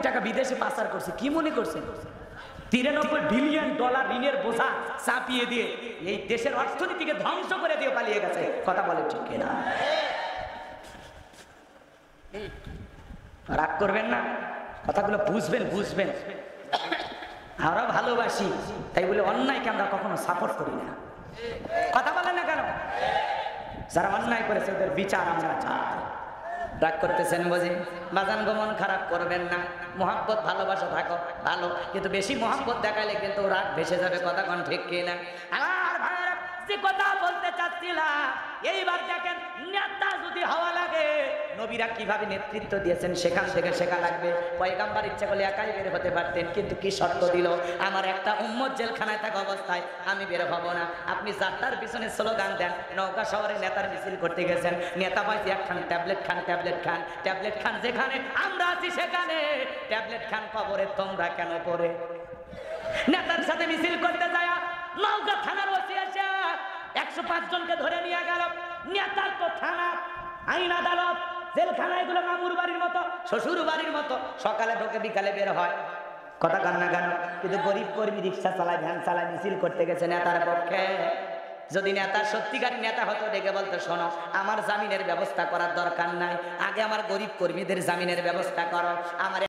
টাকা বিদেশে পাচার করছে। কি মনে করছেন? 93 বিলিয়ন ডলার ঋণের বোঝা চাপিয়ে দিয়ে এই দেশের অর্থনীতিকে ধ্বংস করে দিয়ে পালিয়ে গেছে। কথা বলে ঠিক কিনা? রাগ করবেন না, কথাগুলো বুঝবেন। আমরা ভালোবাসি তাই বলে অন্যায়কে আমরা কখনো সাপোর্ট করি না। কথা বলেন না কেন? যারা অন্যায় করেছে ওদের বিচার আমরা চাই। রাগ করতেছেন বুঝি? বাজান গো, মন খারাপ করবেন না। মোহাব্বত ভালোবাসা থাকো ভালো, কিন্তু বেশি মোহাব্বত দেখালে কিন্তু রাগ ভেসে যাবে। কথা কোন ঠিক কিনা? আর ভাইরা যে কথা বলতে চাচ্ছিলাম, এইবার দেখেন নেতা যদি হওয়া লাগে, নবীরা কিভাবে নেতৃত্ব দিয়েছেন সেখান থেকে শেখা লাগবে। পয়গাম্বার ইচ্ছা করলে একাই বের হতে পারতেন, কিন্তু কি শর্ত দিল? আমার একটা উম্মত জেলখানায় থাকা অবস্থায় আমি বের হব না। আপনি যাত্রার পিছনে স্লোগান দেন, নওগাঁ শহরে নেতার মিছিল করতে গেছেন, নেতা পাইছে একখান ট্যাবলেট খান, যেখানে আমরা আছি সেখানে ট্যাবলেট খান, কবরে তোমরা কেন পড়ে? নেতার সাথে মিছিল করতে যায় নওগাঁ থানার ওসি এসে 105 জনকে ধরে নিয়ে গেল। নেতার তো থানা, আইন আদালত, জেলখানা এগুলো মামুর বাড়ির মতো, শ্বশুর বাড়ির মতো। সকালে ঢোকে বিকালে বের হয়। কথা কান না কেন? কিন্তু গরিব কর্মী রিক্সা চালায়, ভ্যান চালায়, মিছিল করতে গেছে নেতার পক্ষে। যদি নেতা সত্যিকার নেতা হতো, ডেকে বলতো, শোনো, আমার জামিনের ব্যবস্থা করার দরকার নাই, আগে আমার গরিব কর্মীদের জামিনের ব্যবস্থা করো। আমার